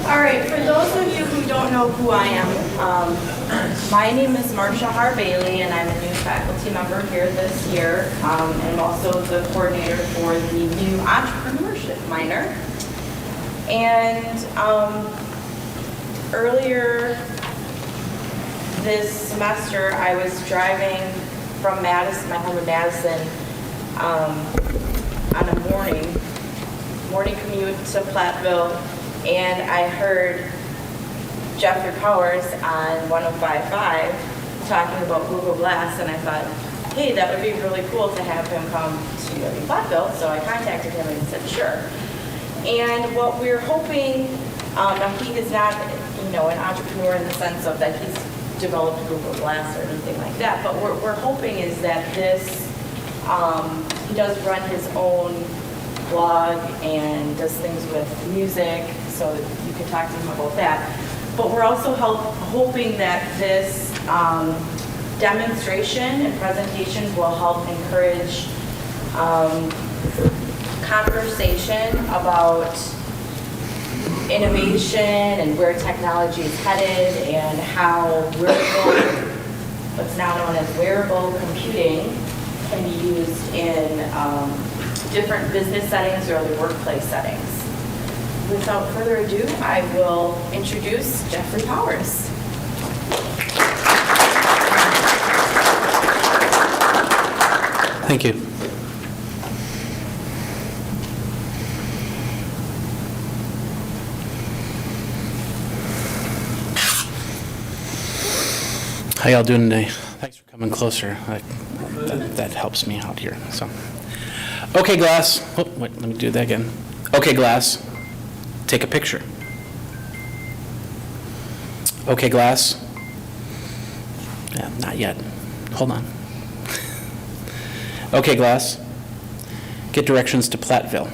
All right, for those of you who don't know who I am, my name is Marcia Har-Bailey, and I'm a new faculty member here this year, and I'm also the coordinator for the new entrepreneurship minor. And earlier this semester, I was driving from Madison, my home in Madison, on a morning commute to Platteville, and I heard Jeffrey Powers on 105.5 talking about Google Glass, and I thought, hey, that would be really cool to have him come to UW-Platteville, so I contacted him and he said, sure. And what we're hoping, now he is not, an entrepreneur in the sense of that he's developed Google Glass or anything like that, but we're hoping is that this, he does run his own blog and does things with music, so you can talk to him about that. But we're also hoping that this demonstration and presentations will help encourage conversation about innovation and where technology is headed and how wearable, what's now known as wearable computing, can be used in different business settings or other workplace settings. Without further ado, I will introduce Jeffrey Powers. Thank you. How y'all doing today? Thanks for coming closer. That helps me out here. So, okay, Glass. Oh, wait, let me do that again. Okay, Glass. Take a picture. Okay, Glass. Yeah, not yet. Hold on. Okay, Glass. Get directions to Platteville.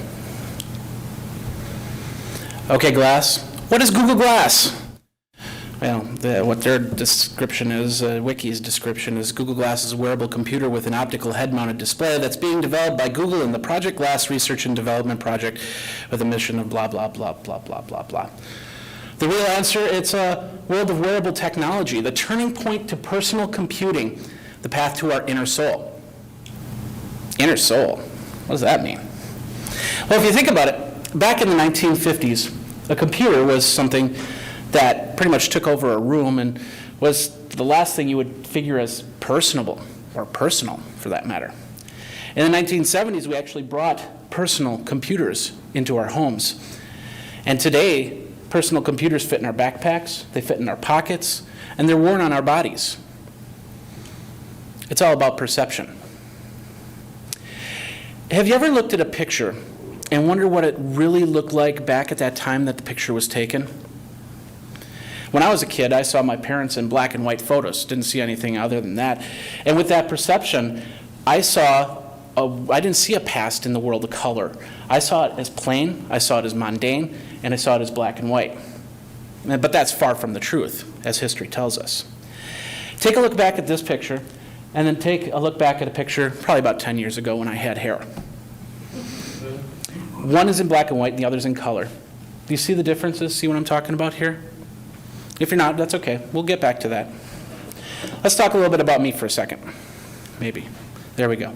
Okay, Glass. What is Google Glass? Well, what their description is, Wiki's description is, Google Glass is a wearable computer with an optical head-mounted display that's being developed by Google in the Project Glass Research and Development Project with a mission of blah, blah, blah, blah, blah, blah, blah. The real answer, it's a world of wearable technology, the turning point to personal computing, the path to our inner soul. Inner soul? What does that mean? Well, if you think about it, back in the 1950s, a computer was something that pretty much took over a room and was the last thing you would figure as personable, or personal for that matter. In the 1970s, we actually brought personal computers into our homes. And today, personal computers fit in our backpacks, they fit in our pockets, and they're worn on our bodies. It's all about perception. Have you ever looked at a picture and wondered what it really looked like back at that time that the picture was taken? When I was a kid, I saw my parents in black and white photos. Didn't see anything other than that. And with that perception, I didn't see a past in the world of color. I saw it as plain, I saw it as mundane, and I saw it as black and white. But that's far from the truth, as history tells us. Take a look back at this picture, and then take a look back at a picture probably about 10 years ago when I had hair. One is in black and white, and the other's in color. Do you see the differences? See what I'm talking about here? If you're not, that's okay. We'll get back to that. Let's talk a little bit about me for a second. Maybe. There we go.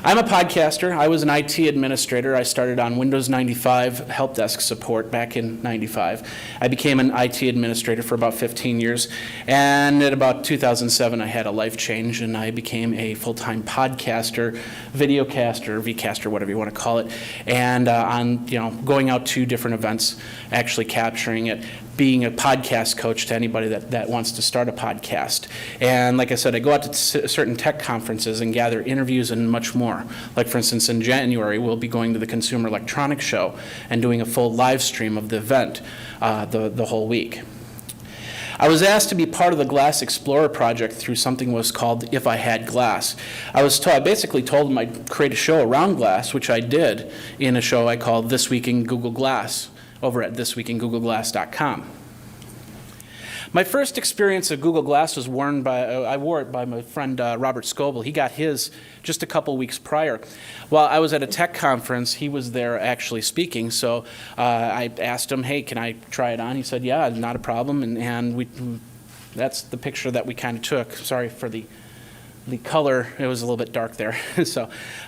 I'm a podcaster. I was an IT administrator. I started on Windows 95 help desk support back in 95. I became an IT administrator for about 15 years. And at about 2007, I had a life change, and I became a full-time podcaster, videocaster, vcaster, whatever you want to call it, and going out to different events, actually capturing it, being a podcast coach to anybody that wants to start a podcast. And like I said, I go out to certain tech conferences and gather interviews and much more. Like for instance, in January, we'll be going to the Consumer Electronics Show and doing a full live stream of the event the whole week. I was asked to be part of the Glass Explorer project through something was called If I Had Glass. I basically told them I'd create a show around glass, which I did in a show I called This Week in Google Glass over at thisweekingoogleglass.com. My first experience of Google Glass was I wore it by my friend Robert Scoble. He got his just a couple weeks prior. While I was at a tech conference, he was there actually speaking, so I asked him, hey, can I try it on? He said, yeah, not a problem, and that's the picture that we kind of took. Sorry for the color, it was a little bit dark there.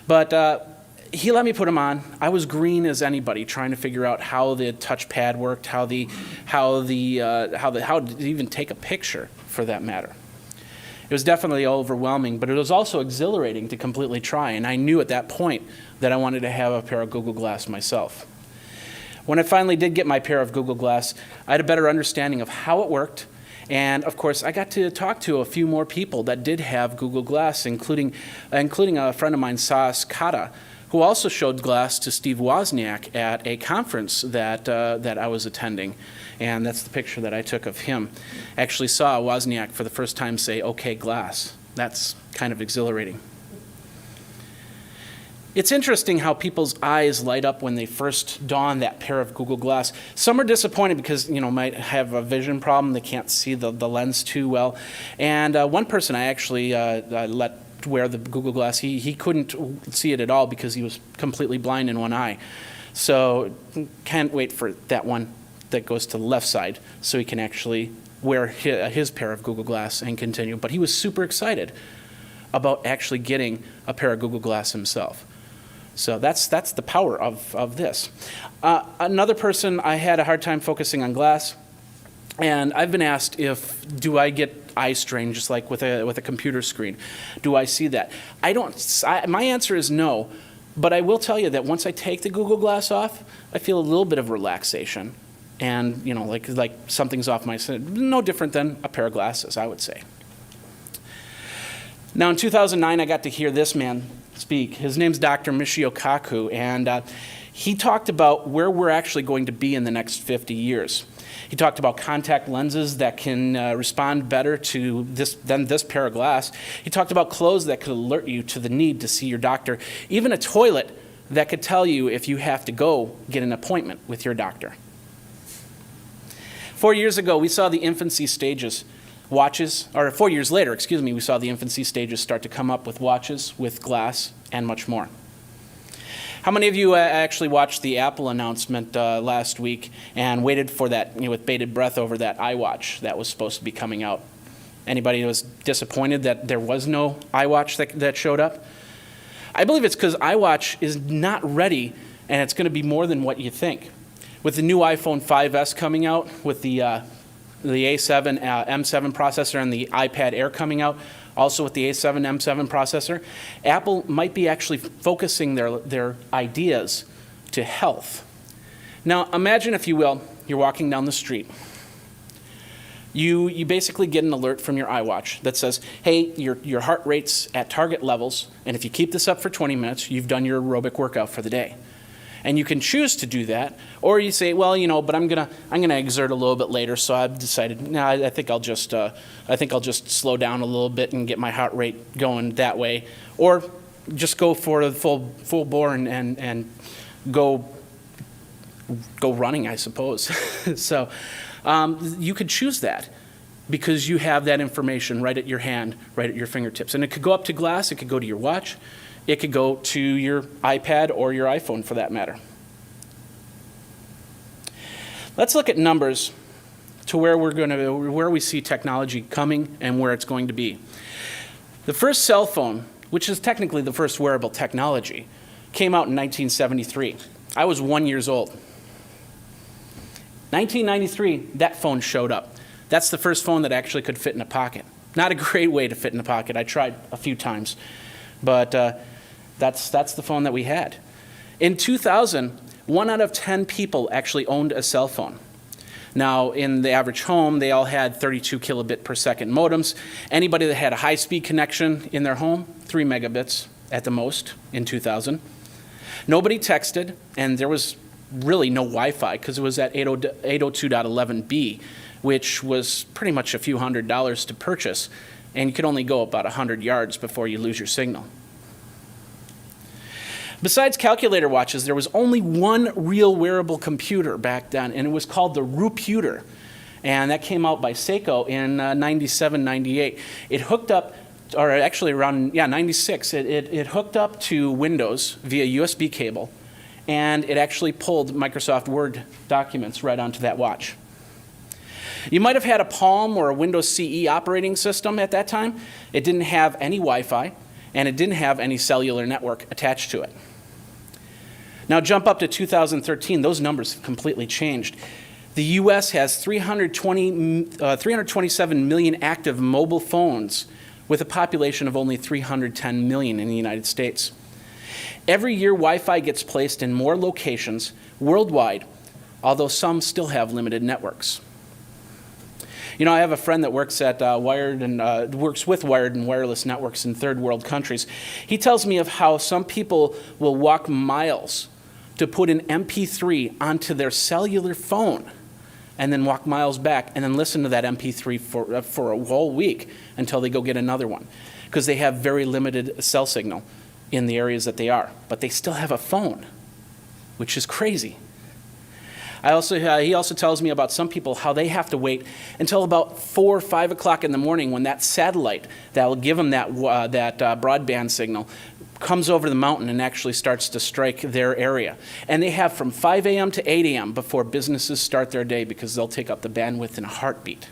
But he let me put them on. I was green as anybody, trying to figure out how the touchpad worked, how to even take a picture, for that matter. It was definitely overwhelming, but it was also exhilarating to completely try. And I knew at that point that I wanted to have a pair of Google Glass myself. When I finally did get my pair of Google Glass, I had a better understanding of how it worked. And of course, I got to talk to a few more people that did have Google Glass, including a friend of mine, Sas Kata, who also showed Glass to Steve Wozniak at a conference that I was attending. And that's the picture that I took of him. Actually saw Wozniak for the first time say, okay, Glass. That's kind of exhilarating. It's interesting how people's eyes light up when they first don that pair of Google Glass. Some are disappointed because, might have a vision problem. They can't see the lens too well. And one person I actually let wear the Google Glass, he couldn't see it at all because he was completely blind in one eye. So can't wait for that one that goes to the left side so he can actually wear his pair of Google Glass and continue. But he was super excited about actually getting a pair of Google Glass himself. So that's the power of this. Another person, I had a hard time focusing on Glass, and I've been asked do I get eye strain just like with a computer screen? Do I see that? My answer is no, but I will tell you that once I take the Google Glass off, I feel a little bit of relaxation, and like something's off my skin. No different than a pair of glasses, I would say. Now in 2009, I got to hear this man speak. His name's Dr. Michio Kaku, and he talked about where we're actually going to be in the next 50 years. He talked about contact lenses that can respond better to than this pair of glass. He talked about clothes that could alert you to the need to see your doctor, even a toilet that could tell you if you have to go get an appointment with your doctor. 4 years ago, we saw the infancy stages. 4 years later, we saw the infancy stages start to come up with watches, with glass, and much more. How many of you actually watched the Apple announcement last week and waited for that, with bated breath over that iWatch that was supposed to be coming out? Anybody was disappointed that there was no iWatch that showed up? I believe it's because iWatch is not ready, and it's going to be more than what you think. With the new iPhone 5S coming out, with the A7 M7 processor and the iPad Air coming out, also with the A7 M7 processor, Apple might be actually focusing their ideas to health. Now imagine, if you will, you're walking down the street. You basically get an alert from your iWatch that says, hey, your heart rate's at target levels, and if you keep this up for 20 minutes, you've done your aerobic workout for the day. And you can choose to do that, or you say, well, but I'm gonna exert a little bit later, so I've decided, no, I think I'll just slow down a little bit and get my heart rate going that way, or just go for the full bore and go running, I suppose. So you could choose that because you have that information right at your hand, right at your fingertips, and it could go up to glass, it could go to your watch. It could go to your iPad or your iPhone, for that matter. Let's look at numbers to where we see technology coming and where it's going to be. The first cell phone, which is technically the first wearable technology, came out in 1973. I was 1 year old. 1993, that phone showed up. That's the first phone that actually could fit in a pocket. Not a great way to fit in a pocket. I tried a few times, but that's the phone that we had. In 2000, 1 out of 10 people actually owned a cell phone. Now, in the average home, they all had 32 kilobit per second modems. Anybody that had a high-speed connection in their home, 3 megabits at the most in 2000. Nobody texted, and there was really no Wi-Fi because it was at 802.11b, which was pretty much a few $100s to purchase, and you could only go about 100 yards before you lose your signal. Besides calculator watches, there was only one real wearable computer back then, and it was called the Rouputer. And that came out by Seiko in 97, 98. It hooked up, or actually around, 96, it hooked up to Windows via USB cable, and it actually pulled Microsoft Word documents right onto that watch. You might have had a Palm or a Windows CE operating system at that time. It didn't have any Wi-Fi, and it didn't have any cellular network attached to it. Now jump up to 2013, those numbers have completely changed. The US has 327 million active mobile phones with a population of only 310 million in the United States. Every year, Wi-Fi gets placed in more locations worldwide, although some still have limited networks. You know, I have a friend that works at works with wired and wireless networks in third world countries. He tells me of how some people will walk miles to put an MP3 onto their cellular phone and then walk miles back and then listen to that MP3 for a whole week until they go get another one, because they have very limited cell signal in the areas that they are. But they still have a phone, which is crazy. He also tells me about some people, how they have to wait until about 4 or 5 o'clock in the morning when that satellite that will give them that broadband signal comes over the mountain and actually starts to strike their area. And they have from 5 a.m. to 8 a.m. before businesses start their day, because they'll take up the bandwidth in a heartbeat.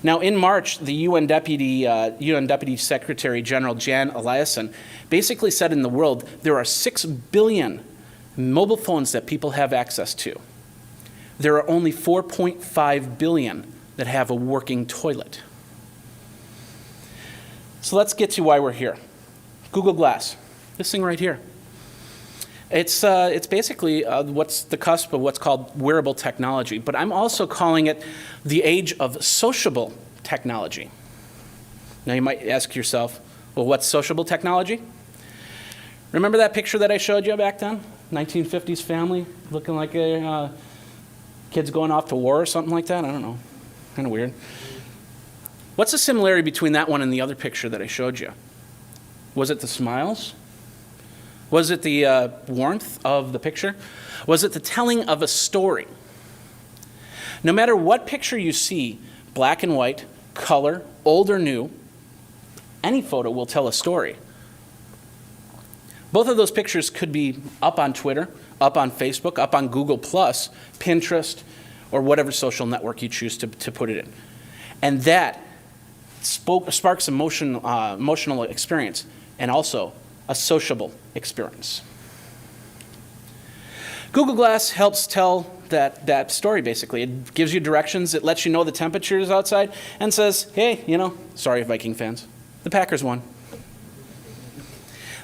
Now, in March, the UN Deputy Secretary General Jan Eliasson basically said in the world there are 6 billion mobile phones that people have access to. There are only 4.5 billion that have a working toilet. So let's get to why we're here. Google Glass, this thing right here. It's basically what's the cusp of what's called wearable technology, but I'm also calling it the age of sociable technology. Now you might ask yourself, well, what's sociable technology? Remember that picture that I showed you back then? 1950s family, looking like a kids going off to war or something like that? I don't know, kind of weird. What's the similarity between that one and the other picture that I showed you? Was it the smiles? Was it the warmth of the picture? Was it the telling of a story? No matter what picture you see, black and white, color, old or new, any photo will tell a story. Both of those pictures could be up on Twitter, up on Facebook, up on Google+, Pinterest, or whatever social network you choose to put it in. And that sparks emotional experience, and also a sociable experience. Google Glass helps tell that story, basically. It gives you directions, it lets you know the temperatures outside, and says, hey, sorry Viking fans, the Packers won.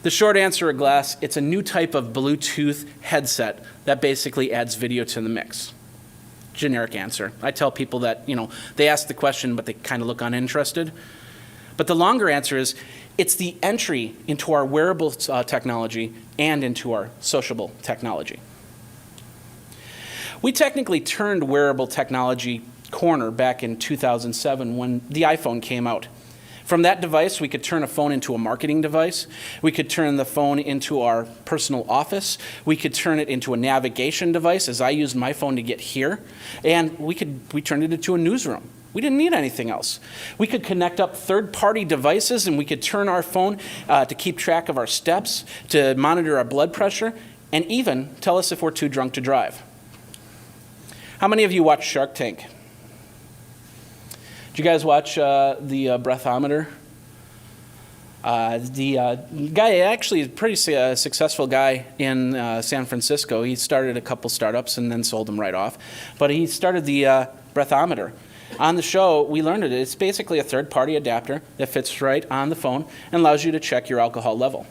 The short answer of Glass, it's a new type of Bluetooth headset that basically adds video to the mix. Generic answer. I tell people that, they ask the question, but they kind of look uninterested. But the longer answer is, it's the entry into our wearable technology and into our sociable technology. We technically turned wearable technology corner back in 2007 when the iPhone came out. From that device, we could turn a phone into a marketing device. We could turn the phone into our personal office. We could turn it into a navigation device, as I used my phone to get here. And we turned it into a newsroom. We didn't need anything else. We could connect up third-party devices, and we could turn our phone to keep track of our steps, to monitor our blood pressure, and even tell us if we're too drunk to drive. How many of you watch Shark Tank? Did you guys watch the breathometer? The guy actually is a pretty successful guy in San Francisco. He started a couple startups and then sold them right off. But he started the breathometer. On the show, we learned it. It's basically a third-party adapter that fits right on the phone and allows you to check your alcohol level.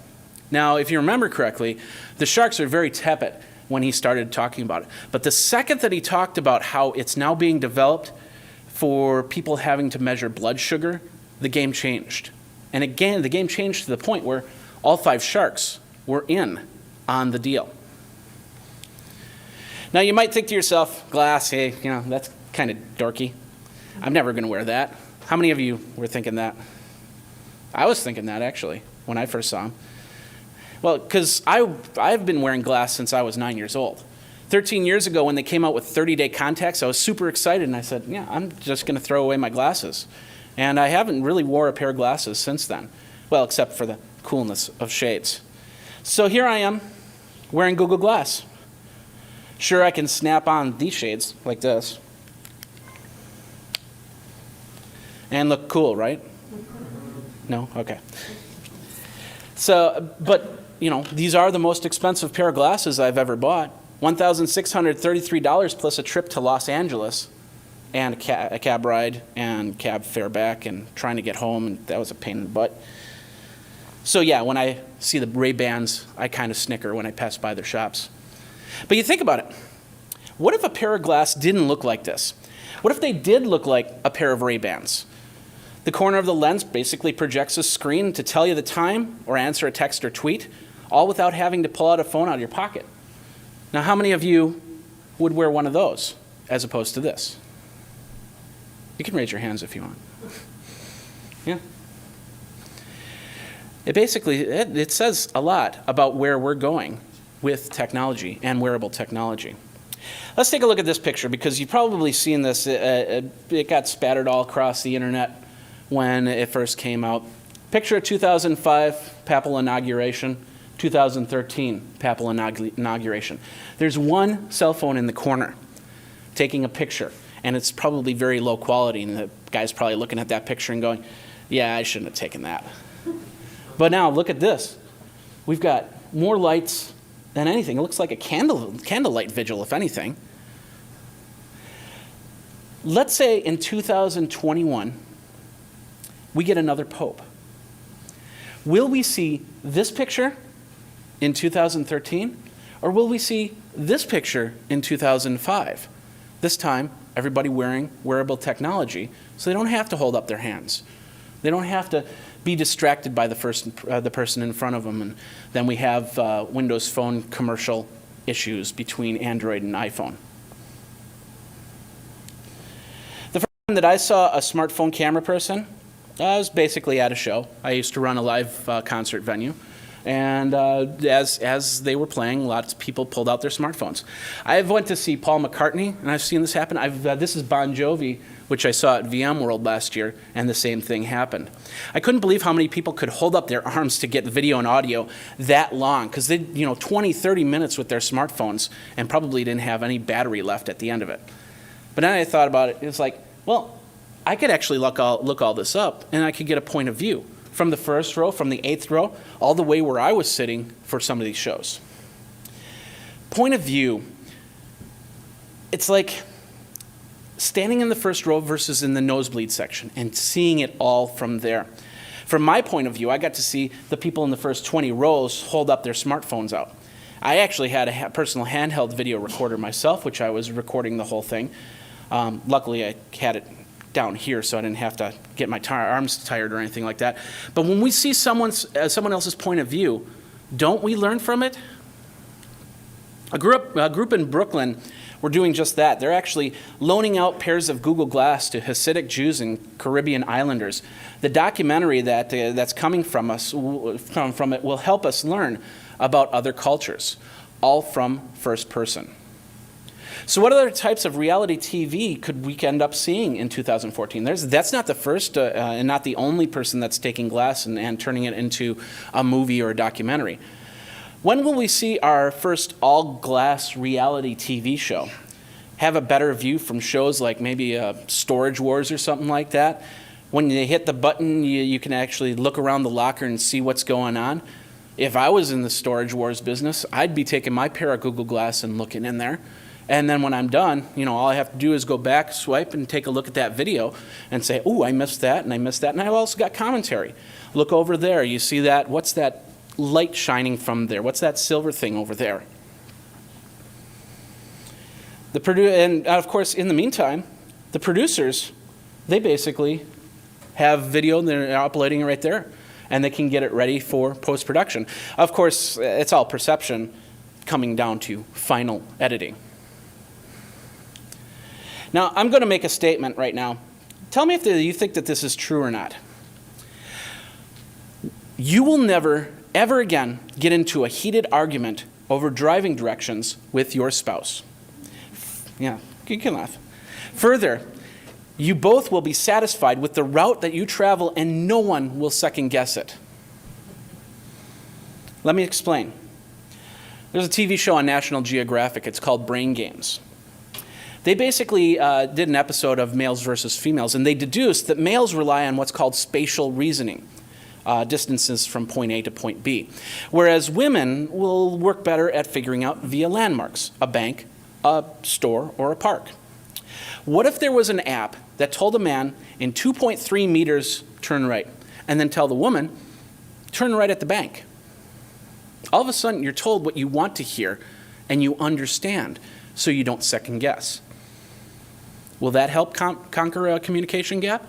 Now, if you remember correctly, the sharks are very tepid when he started talking about it. But the second that he talked about how it's now being developed for people having to measure blood sugar, the game changed. And again, the game changed to the point where all 5 sharks were in on the deal. Now, you might think to yourself, Glass, hey, that's kind of dorky. I'm never going to wear that. How many of you were thinking that? I was thinking that, actually, when I first saw him. Well, because I've been wearing Glass since I was 9 years old. 13 years ago when they came out with 30-day contacts, I was super excited, and I said, yeah, I'm just going to throw away my glasses. And I haven't really wore a pair of glasses since then. Well, except for the coolness of shades. So here I am, wearing Google Glass. Sure, I can snap on these shades like this. And look cool, right? No? Okay. So, but, you know, these are the most expensive pair of glasses I've ever bought. $1,633 plus a trip to Los Angeles and a cab ride and cab fare back and trying to get home, and that was a pain in the butt. So yeah, when I see the Ray-Bans, I kind of snicker when I pass by their shops. But you think about it. What if a pair of glass didn't look like this? What if they did look like a pair of Ray-Bans? The corner of the lens basically projects a screen to tell you the time or answer a text or tweet, all without having to pull out a phone out of your pocket. Now, how many of you would wear one of those as opposed to this? You can raise your hands if you want. Yeah. It says a lot about where we're going with technology and wearable technology. Let's take a look at this picture because you've probably seen this. It got spattered all across the internet when it first came out. Picture of 2005 Papal inauguration, 2013 Papal inauguration. There's one cell phone in the corner taking a picture, and it's probably very low quality, and the guy's probably looking at that picture and going, yeah, I shouldn't have taken that. But now look at this. We've got more lights than anything. It looks like a candlelight vigil, if anything. Let's say in 2021, we get another pope. Will we see this picture in 2013, or will we see this picture in 2005? This time, everybody wearing wearable technology, so they don't have to hold up their hands. They don't have to be distracted by the person in front of them, and then we have Windows Phone commercial issues between Android and iPhone. The first time that I saw a smartphone camera person, I was basically at a show. I used to run a live concert venue. And as they were playing, lots of people pulled out their smartphones. I went to see Paul McCartney, and I've seen this happen. This is Bon Jovi, which I saw at VMworld last year, and the same thing happened. I couldn't believe how many people could hold up their arms to get video and audio that long, because they, 20, 30 minutes with their smartphones, and probably didn't have any battery left at the end of it. But then I thought about it. It was like, well, I could actually look all this up, and I could get a point of view from the first row, from the 8th row, all the way where I was sitting for some of these shows. Point of view, it's like standing in the first row versus in the nosebleed section and seeing it all from there. From my point of view, I got to see the people in the first 20 rows hold up their smartphones out. I actually had a personal handheld video recorder myself, which I was recording the whole thing. Luckily, I had it down here, so I didn't have to get my arms tired or anything like that. But when we see someone else's point of view, don't we learn from it? A group in Brooklyn were doing just that. They're actually loaning out pairs of Google Glass to Hasidic Jews and Caribbean islanders. The documentary that's coming from it will help us learn about other cultures, all from first person. So what other types of reality TV could we end up seeing in 2014? That's not the first and not the only person that's taking glass and turning it into a movie or a documentary. When will we see our first all-glass reality TV show? Have a better view from shows like maybe Storage Wars or something like that? When you hit the button, you can actually look around the locker and see what's going on. If I was in the Storage Wars business, I'd be taking my pair of Google Glass and looking in there. And then when I'm done, all I have to do is go back, swipe, and take a look at that video and say, ooh, I missed that, and I missed that. And I've also got commentary. Look over there. You see that? What's that light shining from there? What's that silver thing over there? And of course, in the meantime, the producers, they basically have video, and they're uploading it right there, and they can get it ready for post-production. Of course, it's all perception coming down to final editing. Now, I'm going to make a statement right now. Tell me if you think that this is true or not. You will never, ever again get into a heated argument over driving directions with your spouse. Yeah, you can laugh. Further, you both will be satisfied with the route that you travel and no one will second guess it. Let me explain. There's a TV show on National Geographic. It's called Brain Games. They basically did an episode of males versus females, and they deduced that males rely on what's called spatial reasoning, distances from point A to point B, whereas women will work better at figuring out via landmarks, a bank, a store, or a park. What if there was an app that told a man in 2.3 meters, turn right, and then tell the woman, turn right at the bank? All of a sudden, you're told what you want to hear, and you understand, so you don't second guess. Will that help conquer a communication gap?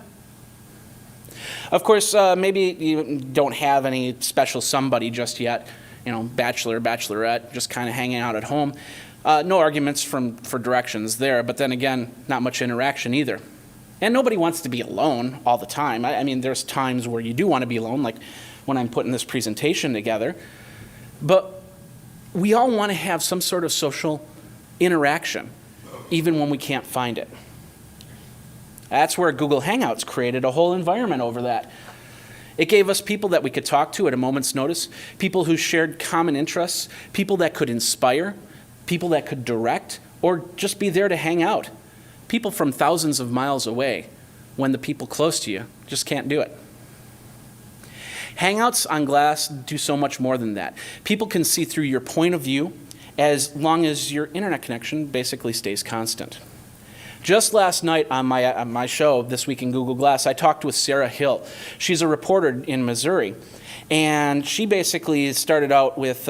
Of course, maybe you don't have any special somebody just yet, bachelor, bachelorette, just kind of hanging out at home. No arguments for directions there, but then again, not much interaction either. And nobody wants to be alone all the time. I mean, there's times where you do want to be alone, like when I'm putting this presentation together. But we all want to have some sort of social interaction, even when we can't find it. That's where Google Hangouts created a whole environment over that. It gave us people that we could talk to at a moment's notice, people who shared common interests, people that could inspire, people that could direct, or just be there to hang out. People from thousands of miles away, when the people close to you just can't do it. Hangouts on glass do so much more than that. People can see through your point of view as long as your internet connection basically stays constant. Just last night on my show, This Week in Google Glass, I talked with Sarah Hill. She's a reporter in Missouri, and she basically started out with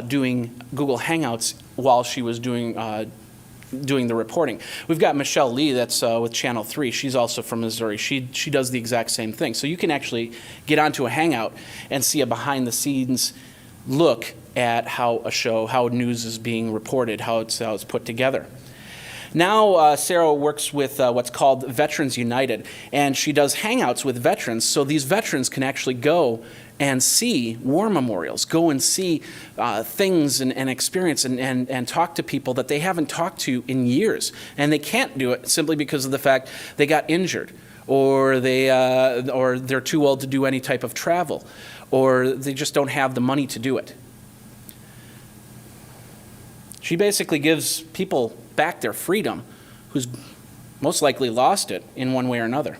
doing Google Hangouts while she was doing the reporting. We've got Michelle Lee that's with Channel 3. She's also from Missouri. She does the exact same thing. So you can actually get onto a Hangout and see a behind-the-scenes look at how news is being reported, how it's put together. Now Sarah works with what's called Veterans United, and she does Hangouts with veterans, so these veterans can actually go and see war memorials, go and see things and experience and talk to people that they haven't talked to in years. And they can't do it simply because of the fact they got injured, or they're too old to do any type of travel, or they just don't have the money to do it. She basically gives people back their freedom who's most likely lost it in one way or another.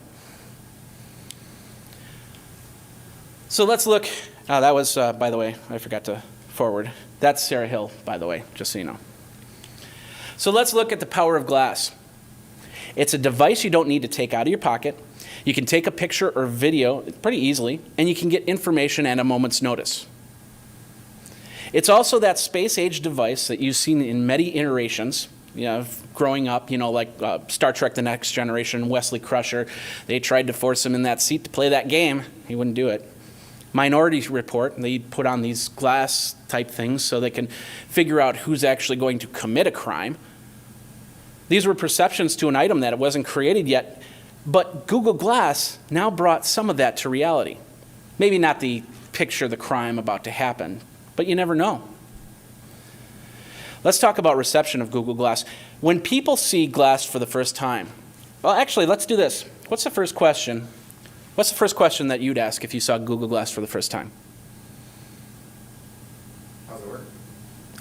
So let's look. That was, by the way, I forgot to forward. That's Sarah Hill, by the way, just so you know. So let's look at the power of glass. It's a device you don't need to take out of your pocket. You can take a picture or video pretty easily, and you can get information at a moment's notice. It's also that space-age device that you've seen in many iterations, growing up, like Star Trek The Next Generation, Wesley Crusher. They tried to force him in that seat to play that game. He wouldn't do it. Minority Report, they put on these glass-type things so they can figure out who's actually going to commit a crime. These were perceptions to an item that it wasn't created yet, but Google Glass now brought some of that to reality. Maybe not the picture the crime about to happen, but you never know. Let's talk about reception of Google Glass. When people see glass for the first time, well, actually, let's do this. What's the first question? What's the first question that you'd ask if you saw Google Glass for the first time? How's it work?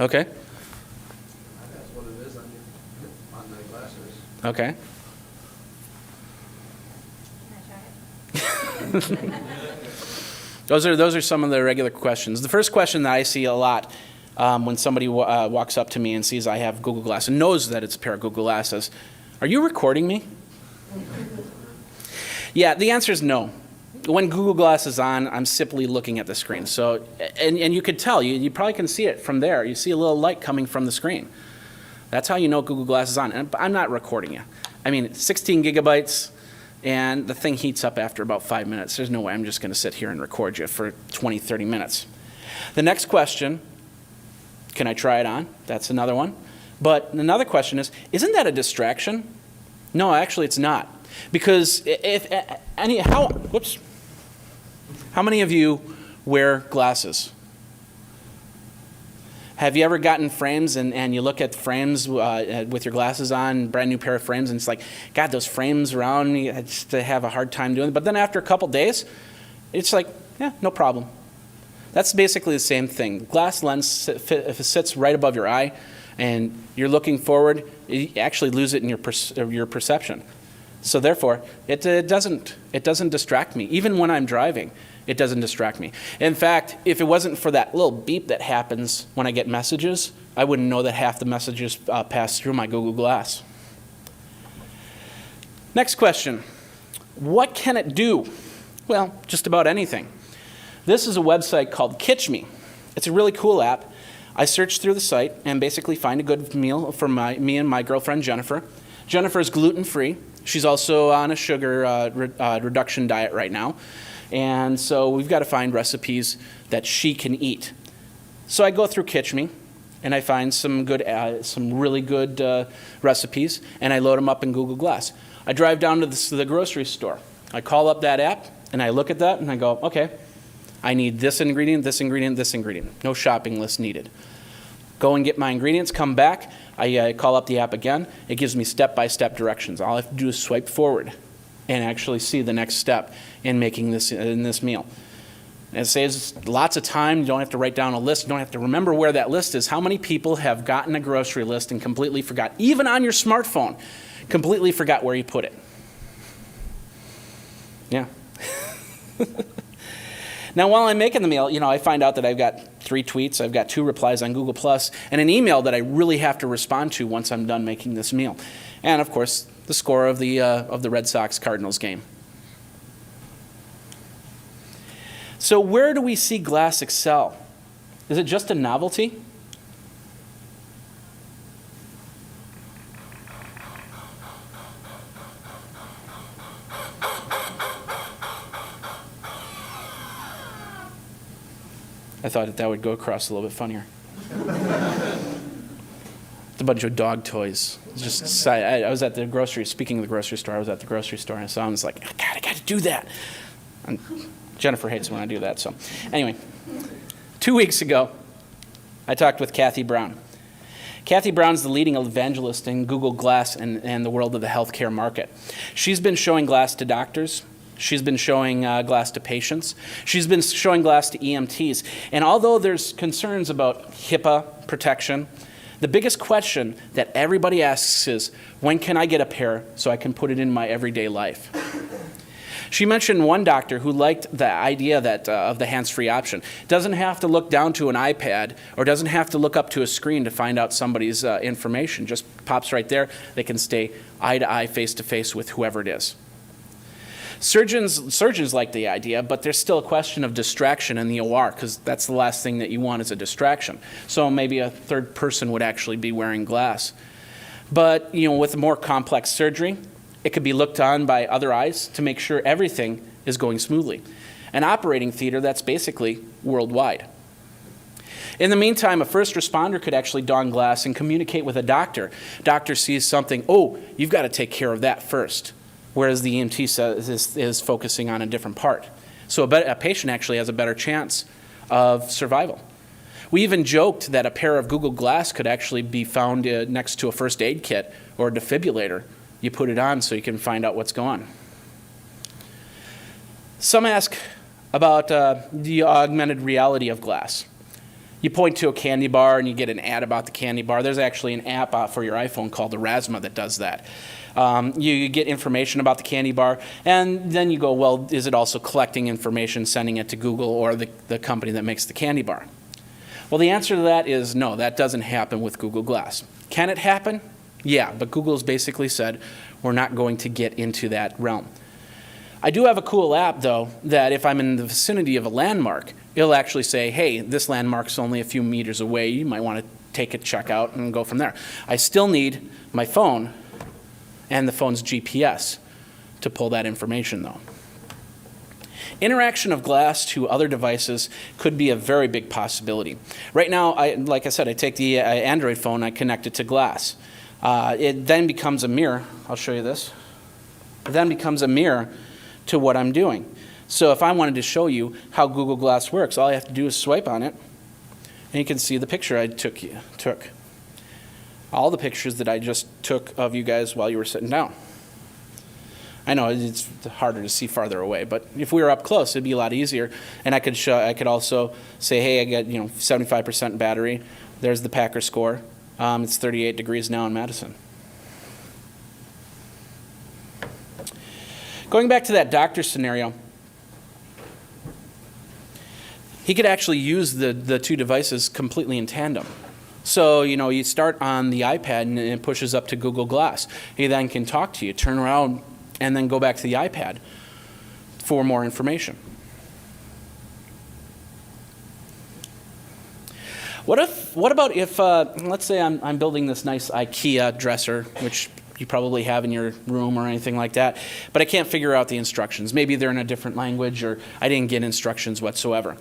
Okay. That's what it is on my glasses. Okay. Those are some of the regular questions. The first question that I see a lot when somebody walks up to me and sees I have Google Glass and knows that it's a pair of Google Glasses, are you recording me? Yeah, the answer is no. When Google Glass is on, I'm simply looking at the screen. So, and you could tell, you probably can see it from there. You see a little light coming from the screen. That's how you know Google Glass is on. And I'm not recording you. I mean, 16 gigabytes, and the thing heats up after about 5 minutes. There's no way I'm just going to sit here and record you for 20, 30 minutes. The next question, can I try it on? That's another one. But another question is, isn't that a distraction? No, actually it's not. Because how many of you wear glasses. Have you ever gotten frames and you look at the frames with your glasses on, brand new pair of frames, and it's like, God, those frames around me, I just have a hard time doing it. But then after a couple days, it's like, yeah, no problem. That's basically the same thing. Glass lens, if it sits right above your eye and you're looking forward, you actually lose it in your perception. So therefore, it doesn't distract me. Even when I'm driving, it doesn't distract me. In fact, if it wasn't for that little beep that happens when I get messages, I wouldn't know that half the messages pass through my Google Glass. Next question. What can it do? Well, just about anything. This is a website called Kitch Me. It's a really cool app. I search through the site and basically find a good meal for me and my girlfriend, Jennifer. Jennifer's gluten-free. She's also on a sugar reduction diet right now. And so we've got to find recipes that she can eat. So I go through Kitch Me, and I find some really good recipes, and I load them up in Google Glass. I drive down to the grocery store. I call up that app, and I look at that, and I go, okay, I need this ingredient, this ingredient, this ingredient. No shopping list needed. Go and get my ingredients, come back. I call up the app again. It gives me step-by-step directions. All I have to do is swipe forward and actually see the next step in making this meal. And it saves lots of time. You don't have to write down a list. You don't have to remember where that list is. How many people have gotten a grocery list and completely forgot, even on your smartphone, completely forgot where you put it? Yeah. Now, while I'm making the meal, I find out that I've got 3 tweets, I've got 2 replies on Google+, and an email that I really have to respond to once I'm done making this meal. And, of course, the score of the Red Sox-Cardinals game. So where do we see glass excel? Is it just a novelty? I thought that would go across a little bit funnier. It's a bunch of dog toys. I was at the grocery, speaking of the grocery store, I was at the grocery store and I saw them, I was like, God, I got to do that. And Jennifer hates when I do that, so. Anyway, 2 weeks ago, I talked with Kathy Brown. Kathy Brown's the leading evangelist in Google Glass and the world of the healthcare market. She's been showing glass to doctors. She's been showing glass to patients. She's been showing glass to EMTs. And although there's concerns about HIPAA protection, the biggest question that everybody asks is, when can I get a pair so I can put it in my everyday life? She mentioned one doctor who liked the idea that of the hands-free option. Doesn't have to look down to an iPad or doesn't have to look up to a screen to find out somebody's information. Just pops right there. They can stay eye-to-eye, face-to-face with whoever it is. Surgeons like the idea, but there's still a question of distraction in the OR because that's the last thing that you want is a distraction. So maybe a third person would actually be wearing glass. But with more complex surgery, it could be looked on by other eyes to make sure everything is going smoothly. An operating theater that's basically worldwide. In the meantime, a first responder could actually don glass and communicate with a doctor. Doctor sees something, oh, you've got to take care of that first. Whereas the EMT is focusing on a different part. So a patient actually has a better chance of survival. We even joked that a pair of Google Glass could actually be found next to a first aid kit or a defibrillator. You put it on so you can find out what's going on. Some ask about the augmented reality of glass. You point to a candy bar and you get an ad about the candy bar. There's actually an app for your iPhone called Erasma that does that. You get information about the candy bar, and then you go, well, is it also collecting information, sending it to Google or the company that makes the candy bar? Well, the answer to that is no, that doesn't happen with Google Glass. Can it happen? Yeah, but Google's basically said we're not going to get into that realm. I do have a cool app, though, that if I'm in the vicinity of a landmark, it'll actually say, hey, this landmark's only a few meters away. You might want to take a check out and go from there. I still need my phone and the phone's GPS to pull that information, though. Interaction of glass to other devices could be a very big possibility. Right now, like I said, I take the Android phone, I connect it to glass. It then becomes a mirror. I'll show you this. It then becomes a mirror to what I'm doing. So if I wanted to show you how Google Glass works, all I have to do is swipe on it, and you can see the picture I took. All the pictures that I just took of you guys while you were sitting down. I know it's harder to see farther away, but if we were up close, it'd be a lot easier. And I could also say, hey, I got 75% battery. There's the Packer score. It's 38 degrees now in Madison. Going back to that doctor scenario, he could actually use the two devices completely in tandem. So, you start on the iPad and it pushes up to Google Glass. He then can talk to you, turn around, and then go back to the iPad for more information. What about if, let's say I'm building this nice IKEA dresser, which you probably have in your room or anything like that, but I can't figure out the instructions. Maybe they're in a different language, or I didn't get instructions whatsoever.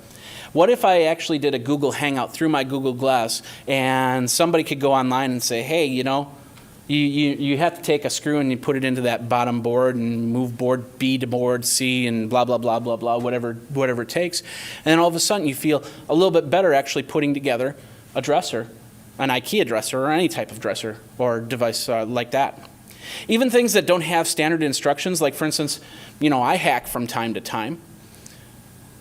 What if I actually did a Google Hangout through my Google Glass, and somebody could go online and say, hey, you have to take a screw and you put it into that bottom board and move board B to board C and blah, blah, blah, blah, blah, whatever it takes. And then all of a sudden you feel a little bit better actually putting together a dresser, an IKEA dresser or any type of dresser or device like that. Even things that don't have standard instructions, like for instance, I hack from time to time.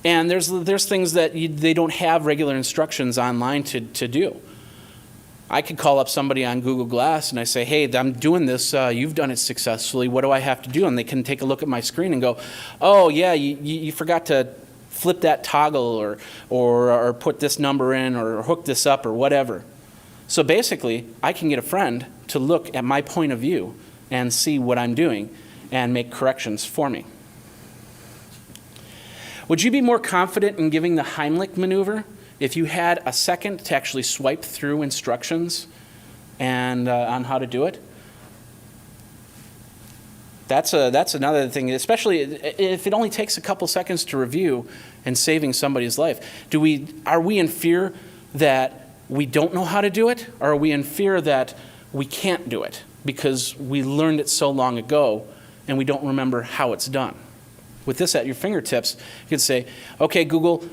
And there's things that they don't have regular instructions online to do. I could call up somebody on Google Glass and I say, hey, I'm doing this, you've done it successfully, what do I have to do? And they can take a look at my screen and go, oh yeah, you forgot to flip that toggle or put this number in or hook this up or whatever. So basically, I can get a friend to look at my point of view and see what I'm doing and make corrections for me. Would you be more confident in giving the Heimlich maneuver if you had a second to actually swipe through instructions and on how to do it? That's another thing, especially if it only takes a couple seconds to review and saving somebody's life. Are we in fear that we don't know how to do it, or are we in fear that we can't do it because we learned it so long ago and we don't remember how it's done? With this at your fingertips, you can say, okay, Google,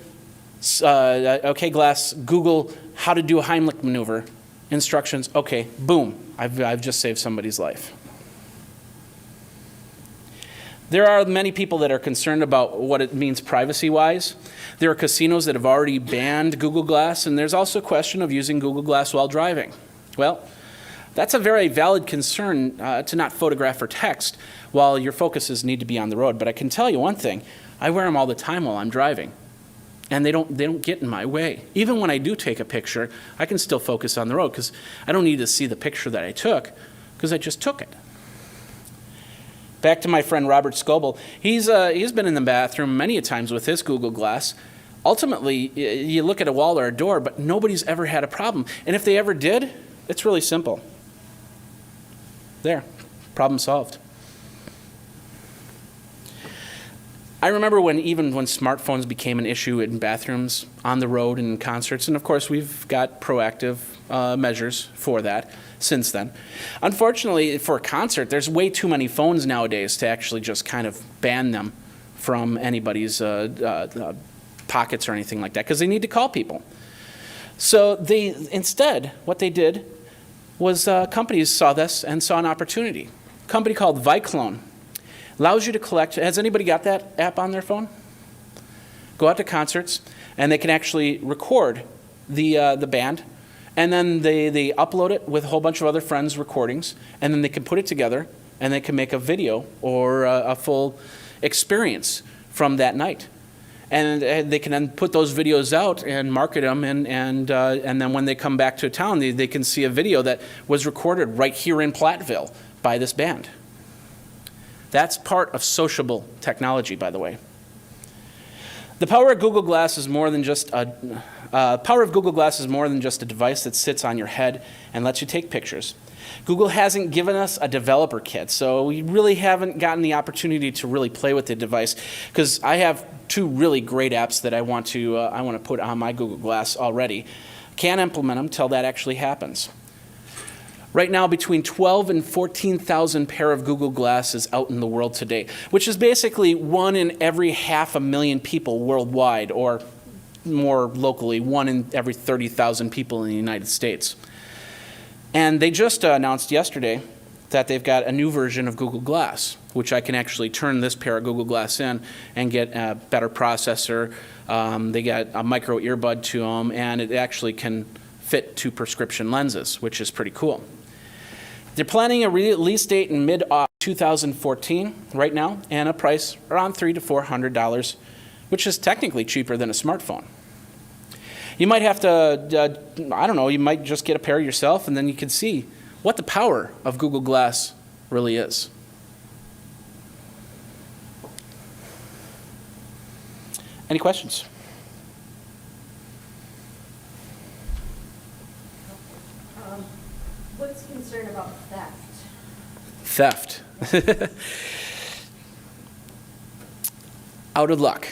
okay, Glass, Google how to do a Heimlich maneuver, instructions, okay, boom, I've just saved somebody's life. There are many people that are concerned about what it means privacy-wise. There are casinos that have already banned Google Glass, and there's also a question of using Google Glass while driving. Well, that's a very valid concern to not photograph or text while your focuses need to be on the road. But I can tell you one thing, I wear them all the time while I'm driving, and they don't get in my way. Even when I do take a picture, I can still focus on the road because I don't need to see the picture that I took because I just took it. Back to my friend Robert Scoble. He's been in the bathroom many a times with his Google Glass. Ultimately, you look at a wall or a door, but nobody's ever had a problem. And if they ever did, it's really simple. There, problem solved. I remember when smartphones became an issue in bathrooms, on the road, and in concerts, and of course we've got proactive measures for that since then. Unfortunately, for a concert, there's way too many phones nowadays to actually just kind of ban them from anybody's pockets or anything like that, because they need to call people. So instead, what they did was companies saw this and saw an opportunity. A company called Viclone allows you to collect. Has anybody got that app on their phone? Go out to concerts, and they can actually record the band, and then they upload it with a whole bunch of other friends' recordings, and then they can put it together, and they can make a video or a full experience from that night. And they can then put those videos out and market them, and then when they come back to town, they can see a video that was recorded right here in Platteville by this band. That's part of sociable technology, by the way. The power of Google Glass is more than just a device that sits on your head and lets you take pictures. Google hasn't given us a developer kit, so we really haven't gotten the opportunity to really play with the device, because I have two really great apps that I want to put on my Google Glass already. Can't implement them till that actually happens. Right now, between 12 and 14,000 pair of Google Glasses out in the world today, which is basically 1 in every 500,000 people worldwide, or more locally, 1 in every 30,000 people in the United States. And they just announced yesterday that they've got a new version of Google Glass, which I can actually turn this pair of Google Glass in and get a better processor. They got a micro earbud to them, and it actually can fit 2 prescription lenses, which is pretty cool. They're planning a release date in mid-2014 right now, and a price around $300 to $400, which is technically cheaper than a smartphone. You might have to, I don't know, you might just get a pair yourself, and then you can see what the power of Google Glass really is. Any questions? What's concern about theft? Theft. Out of luck.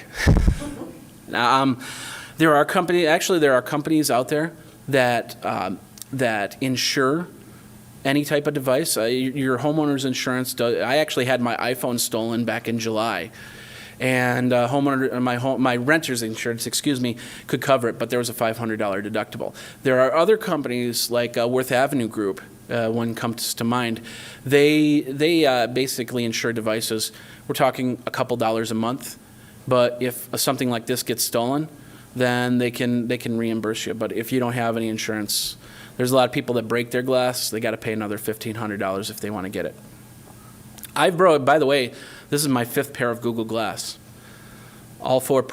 There are companies out there that insure any type of device. Your homeowner's insurance does. I actually had my iPhone stolen back in July, and my renter's insurance, could cover it, but there was a $500 deductible. There are other companies like Worth Avenue Group. One comes to mind. They basically insure devices. We're talking a couple dollars a month, but if something like this gets stolen, then they can reimburse you. But if you don't have any insurance, there's a lot of people that break their glass. They got to pay another $1,500 if they want to get it. By the way, this is my 5th pair of Google Glass. All four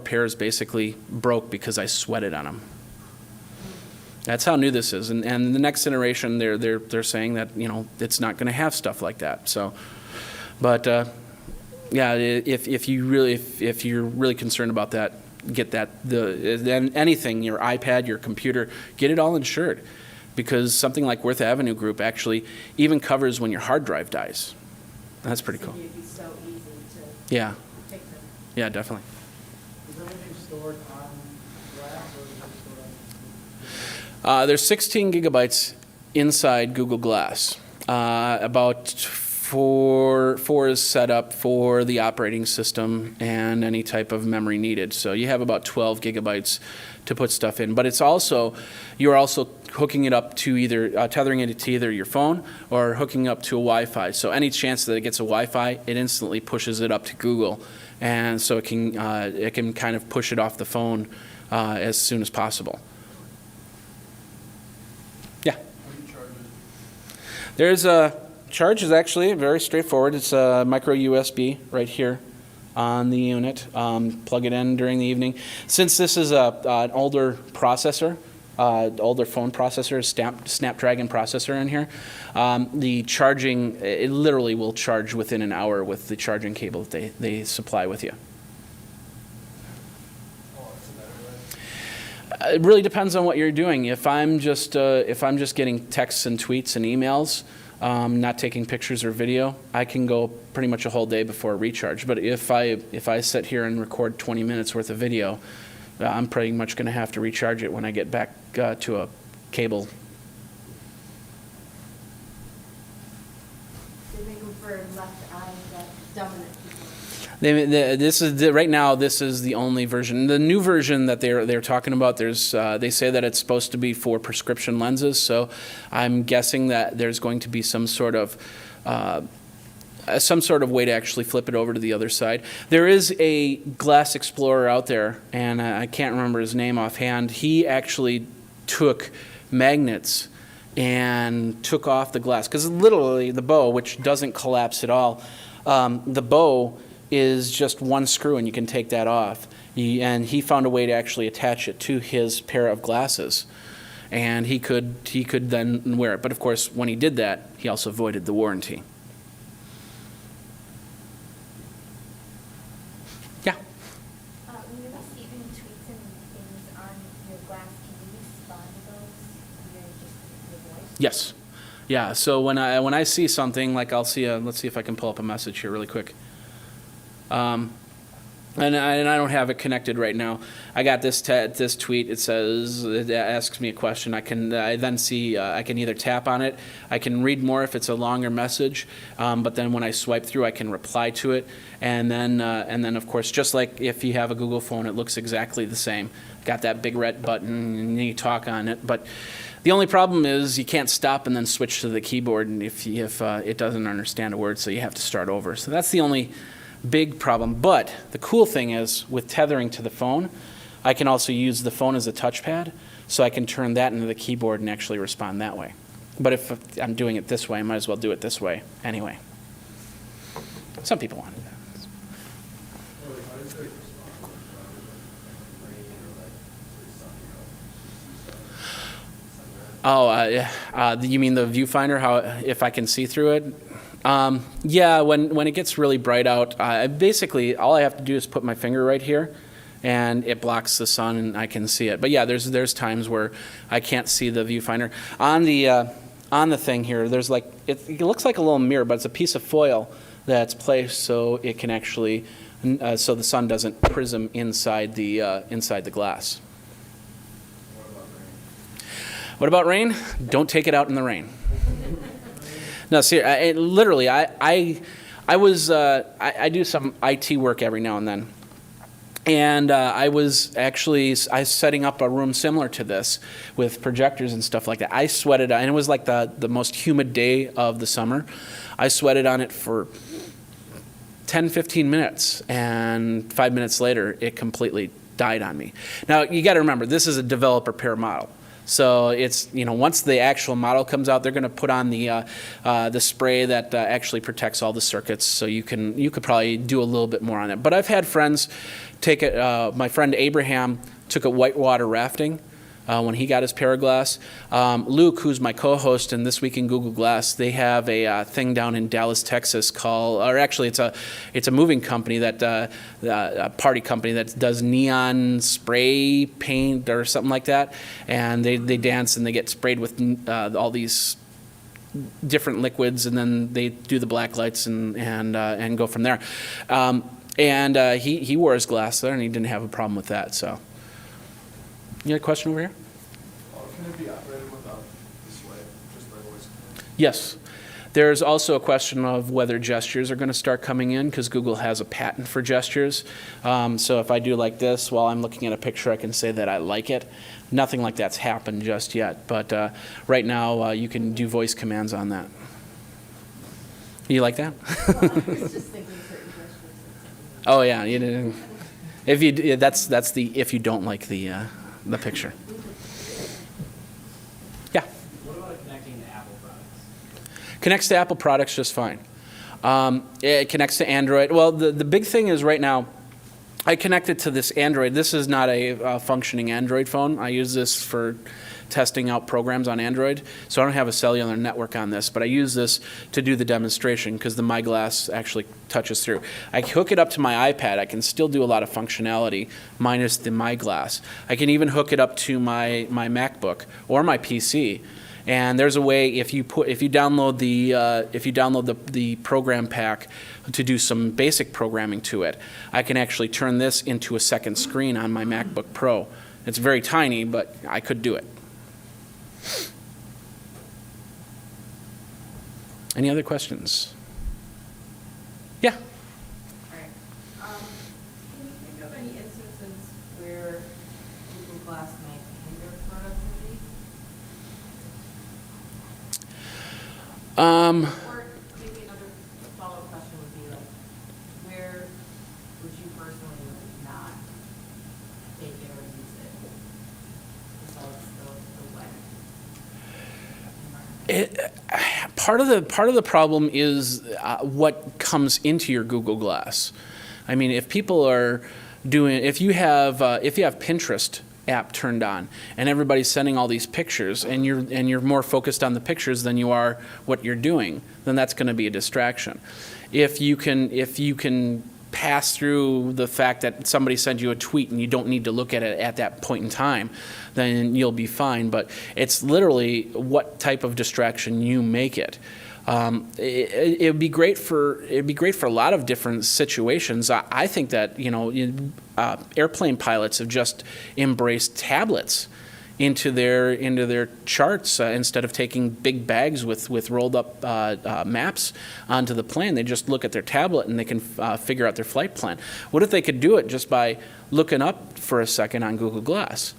pairs basically broke because I sweated on them. That's how new this is, and the next generation, they're saying that it's not going to have stuff like that. So, but yeah, if you're really concerned about that, get that anything, your iPad, your computer, get it all insured, because something like Worth Avenue Group actually even covers when your hard drive dies. That's pretty cool. It'd be so easy to Yeah, fix them. yeah, definitely. Is everything stored on glass or is it stored on? There's 16 gigabytes inside Google Glass. About four is set up for the operating system and any type of memory needed. So you have about 12 gigabytes to put stuff in. But you're also hooking it up to either, tethering it to either your phone or hooking up to a Wi-Fi. So any chance that it gets a Wi-Fi, it instantly pushes it up to Google. And so it can kind of push it off the phone as soon as possible. Yeah. How do you charge it? There's a charge is actually very straightforward. It's a micro USB right here on the unit. Plug it in during the evening. Since this is an older processor, older phone processor, Snapdragon processor in here, the charging, it literally will charge within an hour with the charging cable that they supply with you. Oh, it's a better way. It really depends on what you're doing. If I'm just getting texts and tweets and emails, not taking pictures or video, I can go pretty much a whole day before recharge. But if I sit here and record 20 minutes worth of video, I'm pretty much going to have to recharge it when I get back to a cable. They make them for left eye, that dominant people. Right now, this is the only version. The new version that they're talking about, they say that it's supposed to be for prescription lenses. So I'm guessing that there's going to be some sort of way to actually flip it over to the other side. There is a glass explorer out there, and I can't remember his name offhand. He actually took magnets and took off the glass, because literally the bow, which doesn't collapse at all, the bow is just one screw and you can take that off. And he found a way to actually attach it to his pair of glasses, and he could then wear it. But of course, when he did that, he also voided the warranty. Yeah. When you're receiving tweets and things on your glass, can you respond to those via just your voice? Yes. Yeah. So when I see something, like I'll see let's see if I can pull up a message here really quick. And I don't have it connected right now. I got this tweet. It says, it asks me a question. I then see, I can either tap on it. I can read more if it's a longer message. But then when I swipe through, I can reply to it. And then of course, just like if you have a Google phone, it looks exactly the same. Got that big red button, and you talk on it. But the only problem is you can't stop and then switch to the keyboard if it doesn't understand a word, so you have to start over. So that's the only big problem. But the cool thing is, with tethering to the phone, I can also use the phone as a touchpad, so I can turn that into the keyboard and actually respond that way. But if I'm doing it this way, I might as well do it this way anyway. Some people want that. You mean the viewfinder? How if I can see through it? Yeah, when it gets really bright out, basically all I have to do is put my finger right here, and it blocks the sun, and I can see it. But yeah, there's times where I can't see the viewfinder. On the thing here, there's like it looks like a little mirror, but it's a piece of foil that's placed so it can actually so the sun doesn't prism inside the glass. What about rain? Don't take it out in the rain. No, seriously, literally, I do some IT work every now and then. And I was setting up a room similar to this with projectors and stuff like that. I sweated, and it was like the most humid day of the summer. I sweated on it for 10, 15 minutes, and 5 minutes later, it completely died on me. Now, you got to remember, this is a developer pair model. So it's, once the actual model comes out, they're going to put on the spray that actually protects all the circuits. So you could probably do a little bit more on it. But I've had friends take it. My friend Abraham took it whitewater rafting when he got his Paraglass. Luke, who's my co-host in This Week in Google Glass, they have a thing down in Dallas, Texas it's a moving company a party company that does neon spray paint or something like that, and they dance and they get sprayed with all these different liquids, and then they do the black lights and go from there. He wore his glass there, and he didn't have a problem with that. So. You had a question over here? Can it be operated without the sway, just by voice command? Yes. There's also a question of whether gestures are going to start coming in, because Google has a patent for gestures. So if I do like this while I'm looking at a picture, I can say that I like it. Nothing like that's happened just yet, but right now you can do voice commands on that. You like that? Well, I was just thinking certain gestures. Oh yeah, that's the if you don't like the picture. Yeah. What about connecting to Apple products? Connects to Apple products just fine. It connects to Android. Well, the big thing is right now, I connected to this Android. This is not a functioning Android phone. I use this for testing out programs on Android. So I don't have a cellular network on this, but I use this to do the demonstration because the My Glass actually touches through. I hook it up to my iPad. I can still do a lot of functionality minus the My Glass. I can even hook it up to my MacBook or my PC. And there's a way if you download the program pack to do some basic programming to it, I can actually turn this into a second screen on my MacBook Pro. It's very tiny, but I could do it. Any other questions? Yeah. All right. Can you think of any instances where Google Glass might hinder productivity? Or maybe another follow-up question would be like, where would you personally not take it or use it besides the web environment? Part of the problem is what comes into your Google Glass. I mean, if people are if you have Pinterest app turned on and everybody's sending all these pictures and you're more focused on the pictures than you are what you're doing, then that's going to be a distraction. If you can pass through the fact that somebody sent you a tweet and you don't need to look at it at that point in time, then you'll be fine. But it's literally what type of distraction you make it. It would be great for a lot of different situations. I think that airplane pilots have just embraced tablets into their charts instead of taking big bags with rolled up maps onto the plane. They just look at their tablet and they can figure out their flight plan. What if they could do it just by looking up for a second on Google Glass?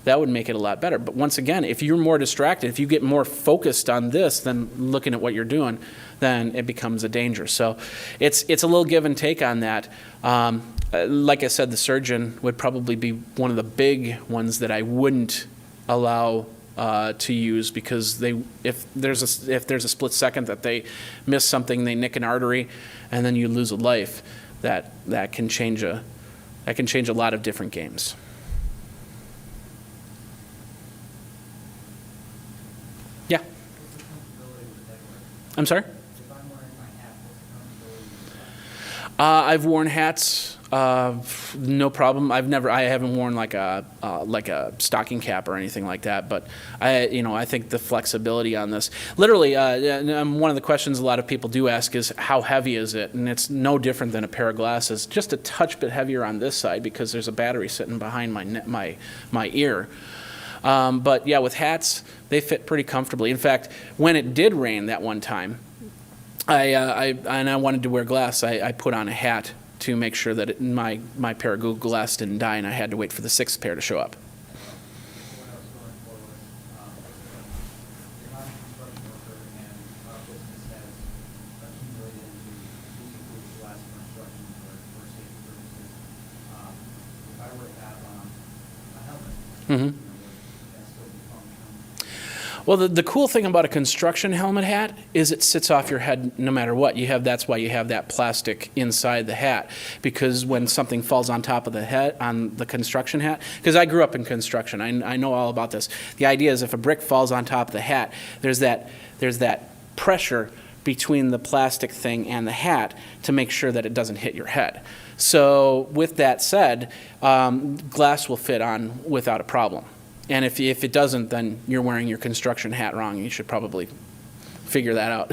That would make it a lot better. But once again, if you're more distracted, if you get more focused on this than looking at what you're doing, then it becomes a danger. So it's a little give and take on that. Like I said, the surgeon would probably be one of the big ones that I wouldn't allow to use, because if there's a split second that they miss something, they nick an artery, and then you lose a life, that can change a lot of different games. Yeah. What's the comfortability with that work? I'm sorry? If I'm wearing my hat, what's the comfortability with that? I've worn hats, no problem. I haven't worn like a stocking cap or anything like that. But I think the flexibility on this, literally, one of the questions a lot of people do ask is how heavy is it? And it's no different than a pair of glasses, just a touch bit heavier on this side because there's a battery sitting behind my ear. But yeah, with hats, they fit pretty comfortably. In fact, when it did rain that one time, I wanted to wear glass, I put on a hat to make sure that my pair of Google Glass didn't die, and I had to wait for the sixth pair to show up. What I was going for was, you're not a construction worker and our business has accumulated into using Google Glass for instruction for safety purposes. If I were to have a helmet, Mm-hmm. would that still be functional? Well, the cool thing about a construction helmet hat is it sits off your head no matter what. That's why you have that plastic inside the hat, because when something falls on top of the head, on the construction hat, because I grew up in construction, I know all about this. The idea is if a brick falls on top of the hat, there's that pressure between the plastic thing and the hat to make sure that it doesn't hit your head. So with that said, glass will fit on without a problem. And if it doesn't, then you're wearing your construction hat wrong. You should probably figure that out.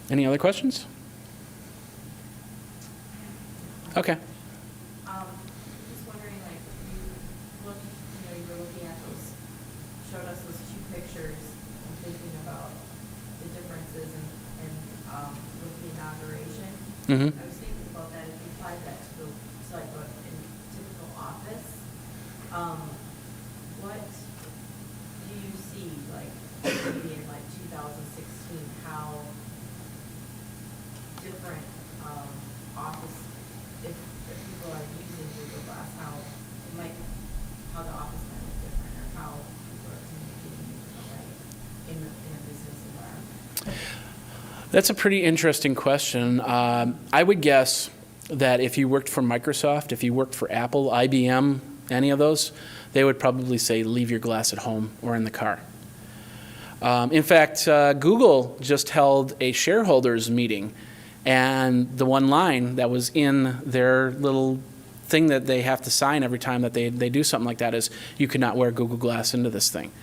Any other questions? Okay. Just wondering, like, you were looking at showed us those two pictures and thinking about the differences with the inauguration. Mm-hmm. I was thinking about that, if you applied that to like a typical office, what do you see, like, maybe in like 2016, how different office, if people are using Google Glass, how the office might look different, or how people are communicating in a business environment? That's a pretty interesting question. I would guess that if you worked for Microsoft, if you worked for Apple, IBM, any of those, they would probably say leave your glass at home or in the car. In fact, Google just held a shareholders meeting, and the one line that was in their little thing that they have to sign every time that they do something like that is, you cannot wear Google Glass into this thing.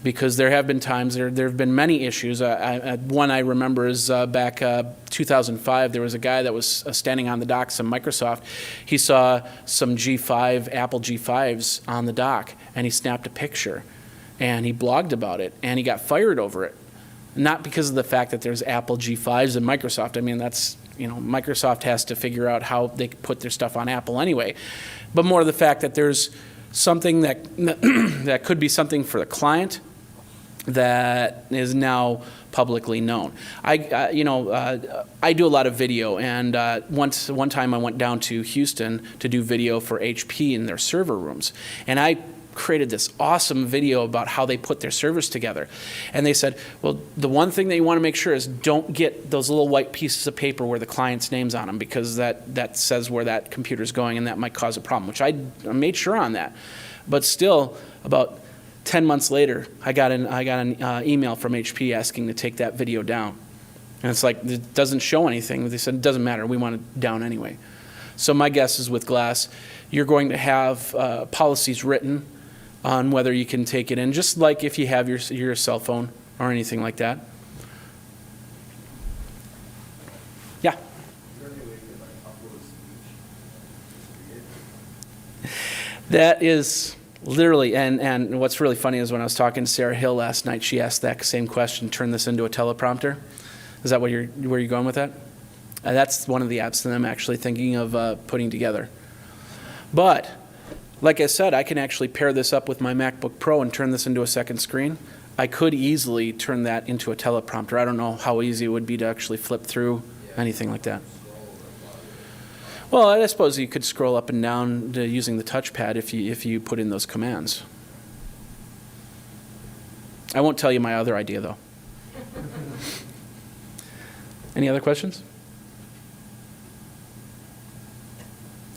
Because there have been times, there have been many issues. One I remember is back 2005, there was a guy that was standing on the docks of Microsoft. He saw some Apple G5s on the dock, and he snapped a picture, and he blogged about it, and he got fired over it. Not because of the fact that there's Apple G5s and Microsoft. I mean, that's, Microsoft has to figure out how they put their stuff on Apple anyway. But more the fact that there's something that that could be something for the client that is now publicly known. I do a lot of video, and one time I went down to Houston to do video for HP in their server rooms, and I created this awesome video about how they put their servers together. And they said, well, the one thing that you want to make sure is don't get those little white pieces of paper where the client's name's on them, because that says where that computer's going, and that might cause a problem, which I made sure on that. But still, about 10 months later, I got an email from HP asking to take that video down. And it's like, it doesn't show anything. They said, it doesn't matter, we want it down anyway. So my guess is with glass, you're going to have policies written on whether you can take it in, just like if you have your cell phone or anything like that. Yeah? Is there any way you could like upload a speech? Just read it? That is literally, and what's really funny is when I was talking to Sarah Hill last night, she asked that same question, turn this into a teleprompter. Is that where you're going with that? That's one of the apps that I'm actually thinking of putting together. But, like I said, I can actually pair this up with my MacBook Pro and turn this into a second screen. I could easily turn that into a teleprompter. I don't know how easy it would be to actually flip through anything like that. Well, I suppose you could scroll up and down using the touchpad if you put in those commands. I won't tell you my other idea, though. Any other questions?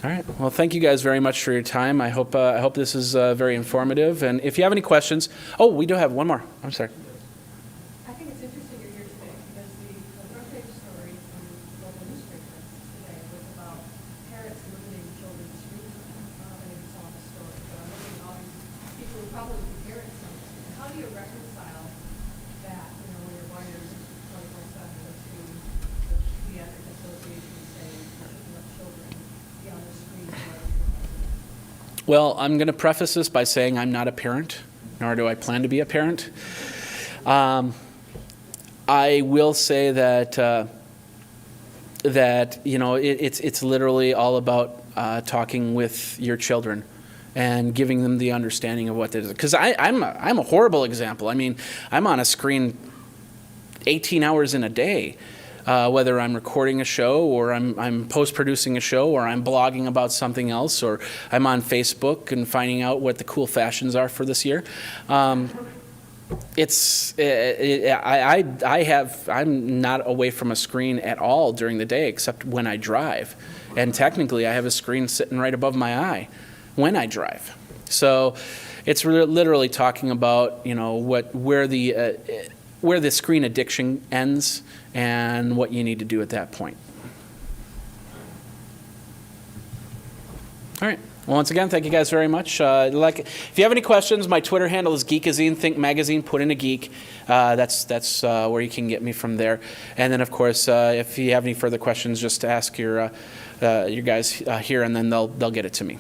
All right. Well, thank you guys very much for your time. I hope this is very informative. And if you have any questions, oh, we do have one more. I'm sorry. I think it's interesting you're here today because the front page story from local newspapers today was about parents limiting children's screen time. I don't know if you saw the story, but I'm looking at all these people who probably be parents. And how do you reconcile that, when your wires 24/7 to the pediatric association saying you shouldn't let children be on the screen? Well, I'm going to preface this by saying I'm not a parent, nor do I plan to be a parent. I will say that it's literally all about talking with your children and giving them the understanding of what it is. Because I'm a horrible example. I mean, I'm on a screen 18 hours in a day. Whether I'm recording a show or I'm post-producing a show or I'm blogging about something else or I'm on Facebook and finding out what the cool fashions are for this year. I'm not away from a screen at all during the day except when I drive. And technically I have a screen sitting right above my eye when I drive. So it's literally talking about, where the screen addiction ends and what you need to do at that point. All right. Well, once again, thank you guys very much. If you have any questions, my Twitter handle is Geekazine. Think magazine, put in a geek. That's where you can get me from there. And then, of course, if you have any further questions, just ask your guys here, and then they'll get it to me.